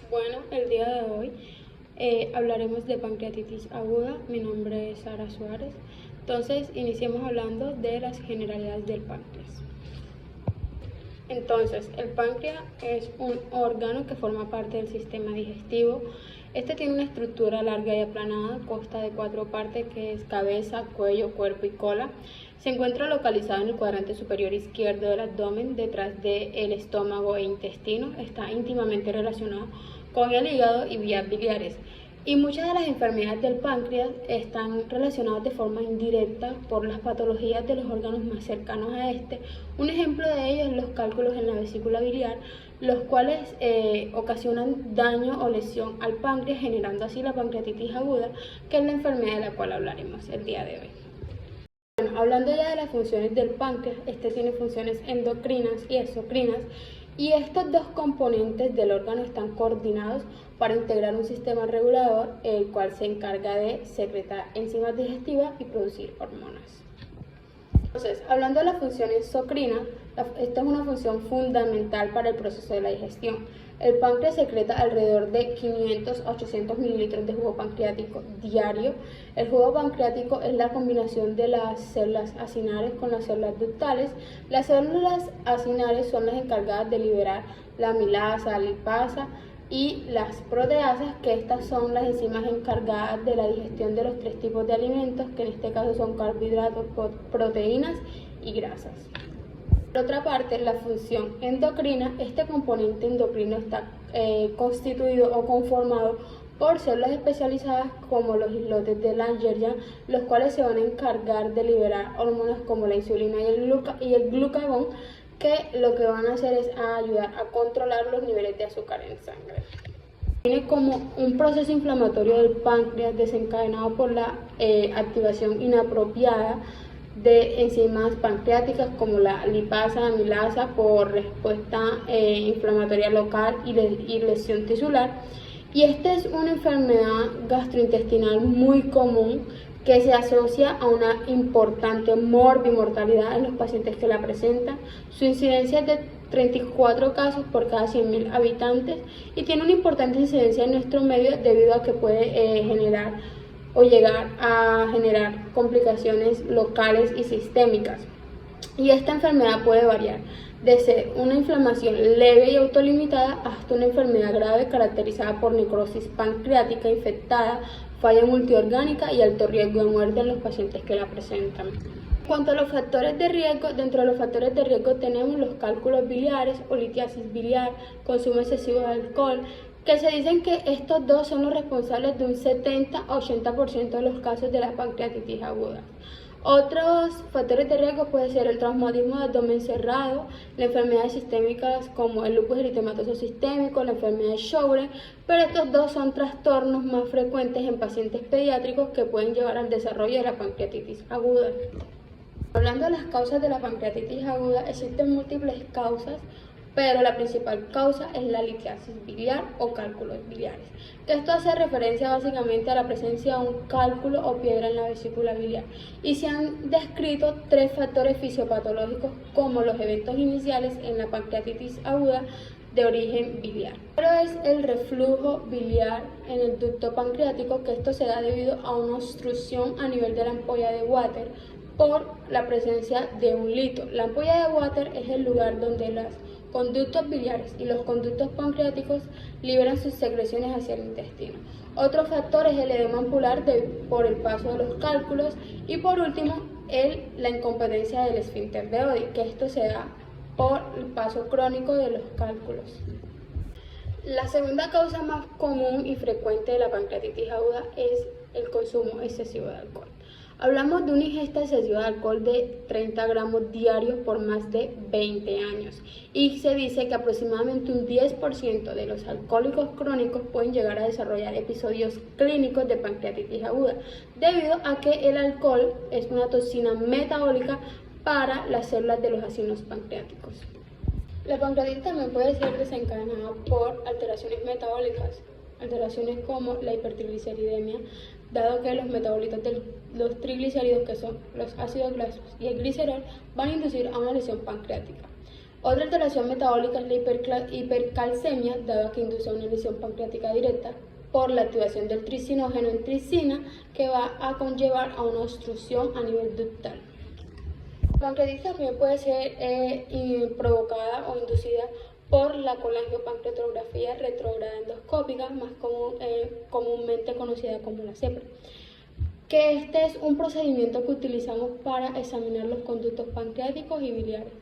Bueno, el día de hoy hablaremos de pancreatitis aguda. Mi nombre es Sara Suárez. Entonces, iniciemos hablando de las generalidades del páncreas. Entonces, el páncreas es un órgano que forma parte del sistema digestivo. Este tiene una estructura larga y aplanada, consta de 4 partes que es cabeza, cuello, cuerpo y cola. Se encuentra localizado en el cuadrante superior izquierdo del abdomen, detrás del estómago e intestino. Está íntimamente relacionado con el hígado y vías biliares. Y muchas de las enfermedades del páncreas están relacionadas de forma indirecta por las patologías de los órganos más cercanos a este. Un ejemplo de ello es los cálculos en la vesícula biliar, los cuales ocasionan daño o lesión al páncreas, generando así la pancreatitis aguda, que es la enfermedad de la cual hablaremos el día de hoy. Bueno, hablando ya de las funciones del páncreas, este tiene funciones endocrinas y exocrinas, y estos dos componentes del órgano están coordinados para integrar un sistema regulador, el cual se encarga de secretar enzimas digestivas y producir hormonas. Entonces, hablando de la función exocrina, esta es una función fundamental para el proceso de la digestión. El páncreas secreta alrededor de 500 a 800 mililitros de jugo pancreático diario. El jugo pancreático es la combinación de las células acinares con las células ductales. Las células acinares son las encargadas de liberar la amilasa, la lipasa y las proteasas, que estas son las enzimas encargadas de la digestión de los 3 tipos de alimentos, que en este caso son carbohidratos, proteínas y grasas. Por otra parte, la función endocrina, este componente endocrino está constituido o conformado por células especializadas como los islotes de Langerhans, los cuales se van a encargar de liberar hormonas como la insulina y el glucagón, que lo que van a hacer es ayudar a controlar los niveles de azúcar en sangre. Tiene como un proceso inflamatorio del páncreas desencadenado por la activación inapropiada de enzimas pancreáticas como la lipasa, amilasa, por respuesta inflamatoria local y lesión tisular. Y esta es una enfermedad gastrointestinal muy común que se asocia a una importante morbimortalidad en los pacientes que la presentan. Su incidencia es de 34 casos por cada 100.000 habitantes y tiene una importante incidencia en nuestro medio debido a que puede generar o llegar a generar complicaciones locales y sistémicas. Y esta enfermedad puede variar de ser una inflamación leve y autolimitada hasta una enfermedad grave caracterizada por necrosis pancreática infectada, falla multiorgánica y alto riesgo de muerte en los pacientes que la presentan. En cuanto a los factores de riesgo, dentro de los factores de riesgo tenemos los cálculos biliares o litiasis biliar, consumo excesivo de alcohol, que se dicen que estos dos son los responsables de un 70 a 80% de los casos de la pancreatitis aguda. Otros factores de riesgo pueden ser el traumatismo de abdomen cerrado, las enfermedades sistémicas como el lupus eritematoso sistémico, la enfermedad de Sjögren, pero estos dos son trastornos más frecuentes en pacientes pediátricos que pueden llevar al desarrollo de la pancreatitis aguda. Hablando de las causas de la pancreatitis aguda, existen múltiples causas, pero la principal causa es la litiasis biliar o cálculos biliares. Esto hace referencia básicamente a la presencia de un cálculo o piedra en la vesícula biliar, y se han descrito 3 factores fisiopatológicos como los eventos iniciales en la pancreatitis aguda de origen biliar. Pero es el reflujo biliar en el ducto pancreático, que esto se da debido a una obstrucción a nivel de la ampolla de Water por la presencia de un lito. La ampolla de Water es el lugar donde los conductos biliares y los conductos pancreáticos liberan sus secreciones hacia el intestino. Otro factor es el edema ampular por el paso de los cálculos, y por último la incompetencia del esfínter de Oddi, que esto se da por el paso crónico de los cálculos. La segunda causa más común y frecuente de la pancreatitis aguda es el consumo excesivo de alcohol. Hablamos de una ingesta excesiva de alcohol de 30 gramos diarios por más de 20 años, y se dice que aproximadamente un 10% de los alcohólicos crónicos pueden llegar a desarrollar episodios clínicos de pancreatitis aguda, debido a que el alcohol es una toxina metabólica para las células de los ácidos pancreáticos. La pancreatitis también puede ser desencadenada por alteraciones metabólicas, alteraciones como la hipertrigliceridemia, dado que los metabolitos de los triglicéridos, que son los ácidos grasos y el glicerol, van a inducir a una lesión pancreática. Otra alteración metabólica es la hipercalcemia, dado que induce a una lesión pancreática directa por la activación del tricinógeno en tricina, que va a conllevar a una obstrucción a nivel ductal. La pancreatitis también puede ser provocada o inducida por la colangiopancreatografía retrógrada endoscópica, más comúnmente conocida como la CEPRA, que este es un procedimiento que utilizamos para examinar los conductos pancreáticos y biliares,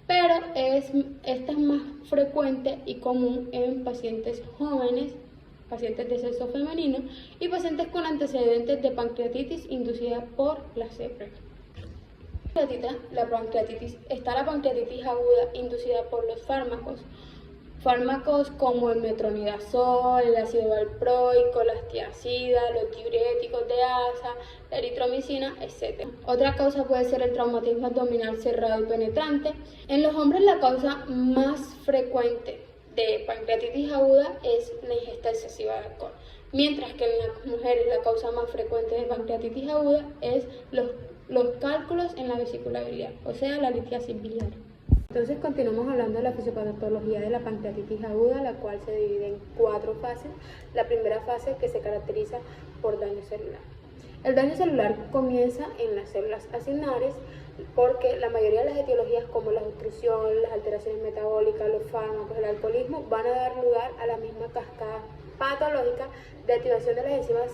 pero esta es más frecuente y común en pacientes jóvenes, pacientes de sexo femenino y pacientes con antecedentes de pancreatitis inducida por la CEPRA. La pancreatitis aguda inducida por los fármacos como el metronidazol, el ácido valproico, la tiazida, los diuréticos de asa, la eritromicina, etc. Otra causa puede ser el traumatismo abdominal cerrado y penetrante. En los hombres la causa más frecuente de pancreatitis aguda es la ingesta excesiva de alcohol, mientras que en las mujeres la causa más frecuente de pancreatitis aguda es los cálculos en la vesícula biliar, o sea, la litiasis biliar. Entonces continuamos hablando de la fisiopatología de la pancreatitis aguda, la cual se divide en 4 fases. La primera fase, que se caracteriza por daño celular. El daño celular comienza en las células acinares, porque la mayoría de las etiologías como la obstrucción, las alteraciones metabólicas, los fármacos, el alcoholismo van a dar lugar a la misma cascada patológica de activación de las enzimas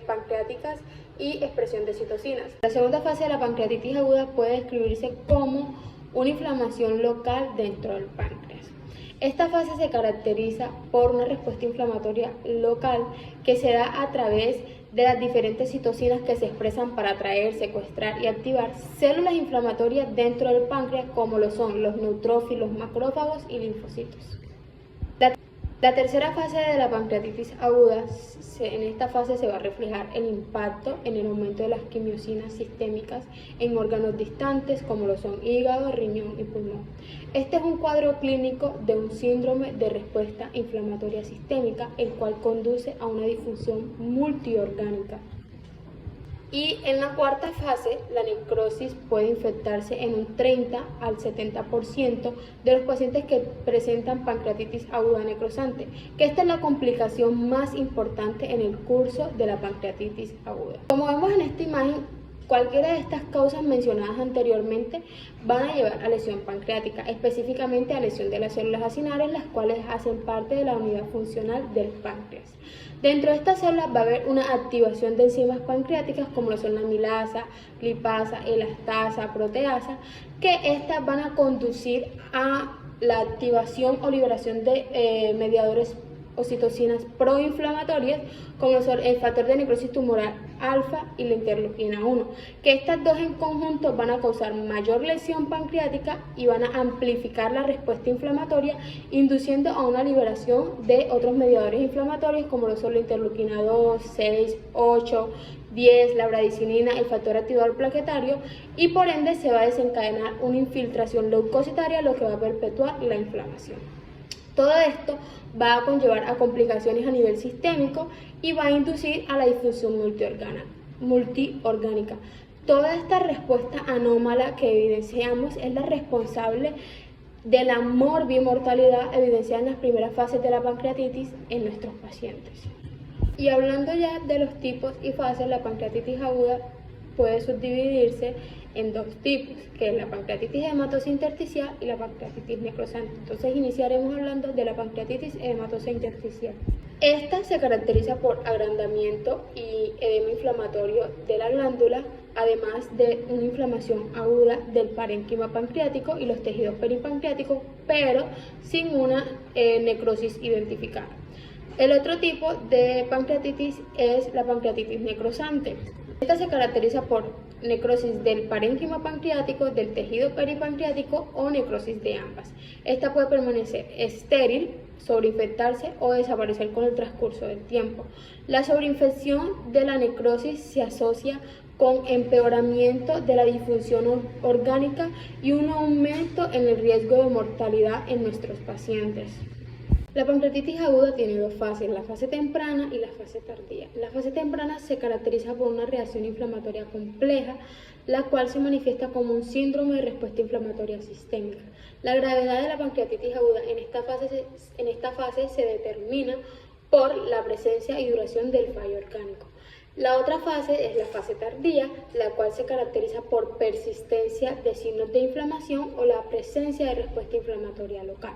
pancreáticas y expresión de citocinas. La segunda fase de la pancreatitis aguda puede describirse como una inflamación local dentro del páncreas. Esta fase se caracteriza por una respuesta inflamatoria local que se da a través de las diferentes citocinas que se expresan para atraer, secuestrar y activar células inflamatorias dentro del páncreas, como lo son los neutrófilos, macrófagos y linfocitos. La tercera fase de la pancreatitis aguda, en esta fase se va a reflejar el impacto en el aumento de las quimiosinas sistémicas en órganos distantes como lo son hígado, riñón y pulmón. Este es un cuadro clínico de un síndrome de respuesta inflamatoria sistémica, el cual conduce a una disfunción multiorgánica. Y en la cuarta fase, la necrosis puede infectarse en un 30 al 70% de los pacientes que presentan pancreatitis aguda necrosante, que esta es la complicación más importante en el curso de la pancreatitis aguda. Como vemos en esta imagen, cualquiera de estas causas mencionadas anteriormente van a llevar a lesión pancreática, específicamente a lesión de las células acinares, las cuales hacen parte de la unidad funcional del páncreas. Dentro de estas células va a haber una activación de enzimas pancreáticas como lo son la amilasa, lipasa, elastasa, proteasa, que estas van a conducir a la activación o liberación de mediadores o citocinas proinflamatorias, como son el factor de necrosis tumoral alfa y la interleuquina 1, que estas dos en conjunto van a causar mayor lesión pancreática y van a amplificar la respuesta inflamatoria, induciendo a una liberación de otros mediadores inflamatorios como lo son la interleuquina 2, 6, 8, 10, la bradicinina, el factor activador plaquetario, y por ende se va a desencadenar una infiltración leucocitaria, lo que va a perpetuar la inflamación. Todo esto va a conllevar a complicaciones a nivel sistémico y va a inducir a la disfunción multiorgánica. Toda esta respuesta anómala que evidenciamos es la responsable de la morbimortalidad evidenciada en las primeras fases de la pancreatitis en nuestros pacientes. Y hablando ya de los tipos y fases, la pancreatitis aguda puede subdividirse en 2 tipos, que es la pancreatitis edematosa intersticial y la pancreatitis necrosante. Entonces iniciaremos hablando de la pancreatitis edematosa intersticial. Esta se caracteriza por agrandamiento y edema inflamatorio de la glándula, además de una inflamación aguda del parénquima pancreático y los tejidos peripancreáticos, pero sin una necrosis identificada. El otro tipo de pancreatitis es la pancreatitis necrosante. Esta se caracteriza por necrosis del parénquima pancreático, del tejido peripancreático o necrosis de ambas. Esta puede permanecer estéril, sobreinfectarse o desaparecer con el transcurso del tiempo. La sobreinfección de la necrosis se asocia con empeoramiento de la disfunción orgánica y un aumento en el riesgo de mortalidad en nuestros pacientes. La pancreatitis aguda tiene dos fases, la fase temprana y la fase tardía. La fase temprana se caracteriza por una reacción inflamatoria compleja, la cual se manifiesta como un síndrome de respuesta inflamatoria sistémica. La gravedad de la pancreatitis aguda en esta fase se determina por la presencia y duración del fallo orgánico. La otra fase es la fase tardía, la cual se caracteriza por persistencia de signos de inflamación o la presencia de respuesta inflamatoria local.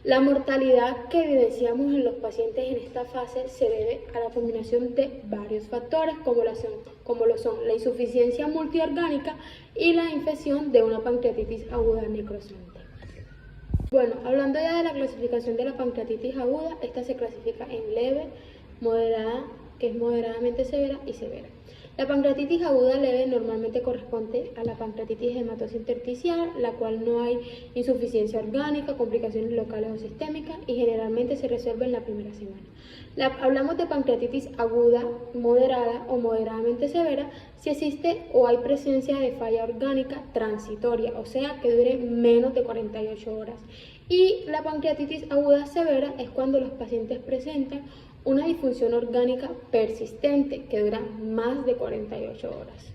La mortalidad que evidenciamos en los pacientes en esta fase se debe a la combinación de varios factores como lo son la insuficiencia multiorgánica y la infección de una pancreatitis aguda necrosante. Bueno, hablando ya de la clasificación de la pancreatitis aguda, esta se clasifica en leve, moderada, que es moderadamente severa, y severa. La pancreatitis aguda leve normalmente corresponde a la pancreatitis hematosa intersticial, la cual no hay insuficiencia orgánica, complicaciones locales o sistémicas y generalmente se resuelve en la primera semana. Hablamos de pancreatitis aguda, moderada o moderadamente severa si existe o hay presencia de falla orgánica transitoria, o sea que dure menos de 48 horas. Y la pancreatitis aguda severa es cuando los pacientes presentan una disfunción orgánica persistente que dura más de 48 horas.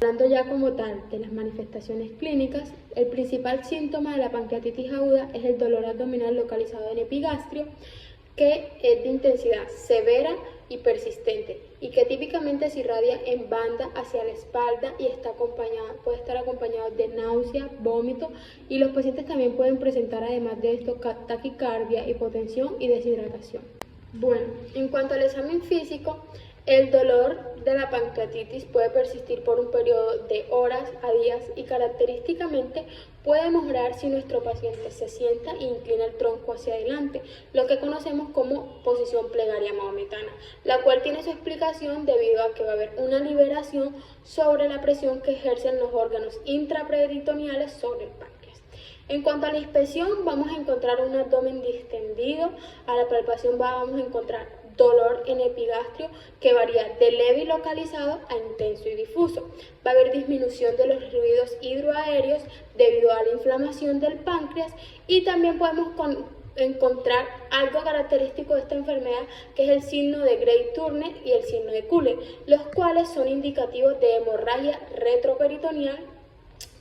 Hablando ya como tal de las manifestaciones clínicas, el principal síntoma de la pancreatitis aguda es el dolor abdominal localizado en epigastrio, que es de intensidad severa y persistente y que típicamente se irradia en banda hacia la espalda y puede estar acompañado de náusea, vómito, y los pacientes también pueden presentar además de esto taquicardia, hipotensión y deshidratación. Bueno, en cuanto al examen físico, el dolor de la pancreatitis puede persistir por un periodo de horas a días y característicamente puede mejorar si nuestro paciente se sienta e inclina el tronco hacia adelante, lo que conocemos como posición plegaria mahometana, la cual tiene su explicación debido a que va a haber una liberación sobre la presión que ejercen los órganos intraperitoneales sobre el páncreas. En cuanto a la inspección, vamos a encontrar un abdomen distendido. A la palpación vamos a encontrar dolor en epigastrio que varía de leve y localizado a intenso y difuso. Va a haber disminución de los ruidos hidroaéreos debido a la inflamación del páncreas y también podemos encontrar algo característico de esta enfermedad que es el signo de Grey-Turner y el signo de Kuhle, los cuales son indicativos de hemorragia retroperitoneal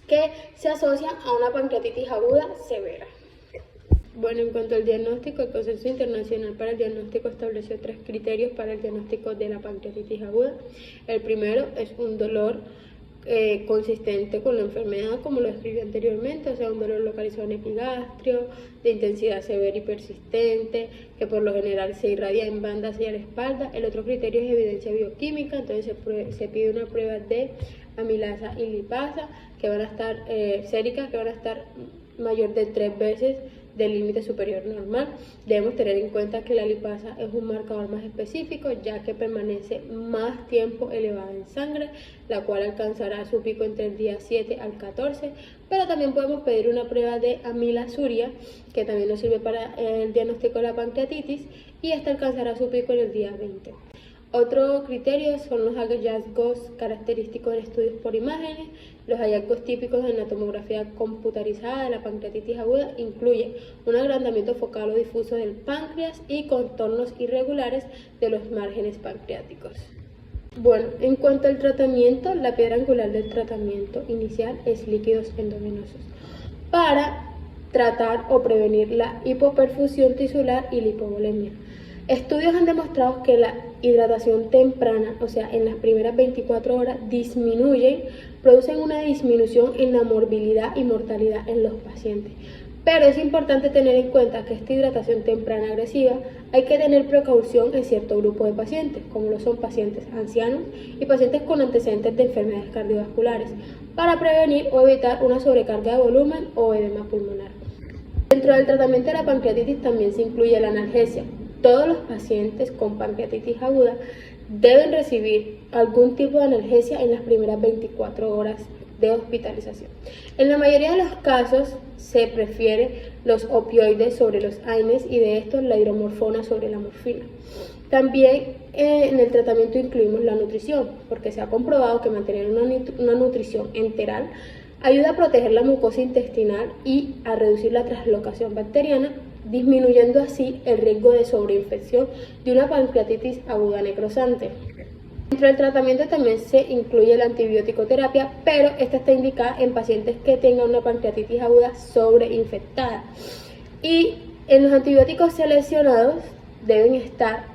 que se asocian a una pancreatitis aguda severa. Bueno, en cuanto al diagnóstico, el Consenso Internacional para el Diagnóstico estableció 3 criterios para el diagnóstico de la pancreatitis aguda. El primero es un dolor consistente con la enfermedad, como lo describí anteriormente, o sea, un dolor localizado en epigastrio, de intensidad severa y persistente, que por lo general se irradia en banda hacia la espalda. El otro criterio es evidencia bioquímica, entonces se pide una prueba de amilasa y lipasa, que van a estar séricas, que van a estar mayor de 3 veces del límite superior normal. Debemos tener en cuenta que la lipasa es un marcador más específico, ya que permanece más tiempo elevada en sangre, la cual alcanzará su pico entre el día 7 al 14, pero también podemos pedir una prueba de amilasuria, que también nos sirve para el diagnóstico de la pancreatitis, y esta alcanzará su pico en el día 20. Otro criterio son los hallazgos característicos en estudios por imágenes. Los hallazgos típicos en la tomografía computarizada de la pancreatitis aguda incluyen un agrandamiento focal o difuso del páncreas y contornos irregulares de los márgenes pancreáticos. Bueno, en cuanto al tratamiento, la piedra angular del tratamiento inicial es líquidos endovenosos para tratar o prevenir la hipoperfusión tisular y la hipovolemia. Estudios han demostrado que la hidratación temprana, o sea, en las primeras 24 horas, producen una disminución en la morbilidad y mortalidad en los pacientes. Pero es importante tener en cuenta que esta hidratación temprana agresiva hay que tener precaución en cierto grupo de pacientes, como lo son pacientes ancianos y pacientes con antecedentes de enfermedades cardiovasculares, para prevenir o evitar una sobrecarga de volumen o edema pulmonar. Dentro del tratamiento de la pancreatitis también se incluye la analgesia. Todos los pacientes con pancreatitis aguda deben recibir algún tipo de analgesia en las primeras 24 horas de hospitalización. En la mayoría de los casos se prefiere los opioides sobre los AINES y de estos la hidromorfona sobre la morfina. También en el tratamiento incluimos la nutrición, porque se ha comprobado que mantener una nutrición enteral ayuda a proteger la mucosa intestinal y a reducir la translocación bacteriana disminuyendo así el riesgo de sobreinfección de una pancreatitis aguda necrosante. Dentro del tratamiento también se incluye la antibiótico-terapia, pero esta está indicada en pacientes que tengan una pancreatitis aguda sobreinfectada. Y en los antibióticos seleccionados deben estar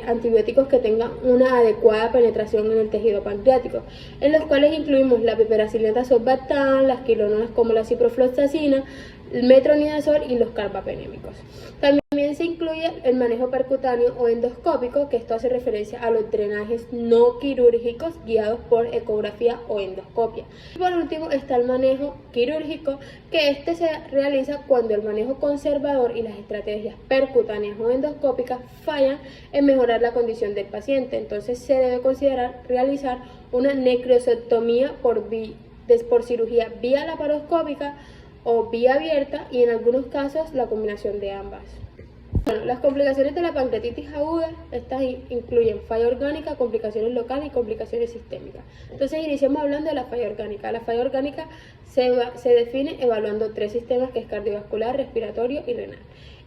antibióticos que tengan una adecuada penetración en el tejido pancreático, en los cuales incluimos la piperacilina sulbactam, las quinolonas como la ciprofloxacina, el metronidazol y los carbapenémicos. También se incluye el manejo percutáneo o endoscópico, que esto hace referencia a los drenajes no quirúrgicos guiados por ecografía o endoscopia. Y por último está el manejo quirúrgico, que este se realiza cuando el manejo conservador y las estrategias percutáneas o endoscópicas fallan en mejorar la condición del paciente. Entonces se debe considerar realizar una necrosectomía por cirugía vía laparoscópica o vía abierta, y en algunos casos la combinación de ambas. Bueno, las complicaciones de la pancreatitis aguda, estas incluyen falla orgánica, complicaciones locales y complicaciones sistémicas. Entonces iniciamos hablando de la falla orgánica. La falla orgánica se define evaluando 3 sistemas, que es cardiovascular, respiratorio y renal.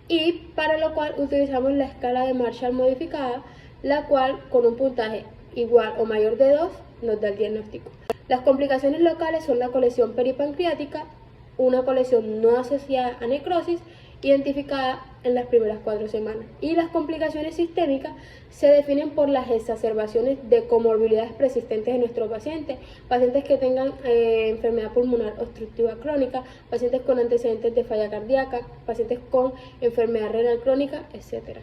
Y para lo cual utilizamos la escala de Marshall modificada, la cual con un puntaje igual o mayor de 2 nos da el diagnóstico. Las complicaciones locales son la colección peripancreática, una colección no asociada a necrosis, identificada en las primeras 4 semanas. Y las complicaciones sistémicas se definen por las exacerbaciones de comorbilidades persistentes de nuestros pacientes, pacientes que tengan enfermedad pulmonar obstructiva crónica, pacientes con antecedentes de falla cardíaca, pacientes con enfermedad renal crónica, etc.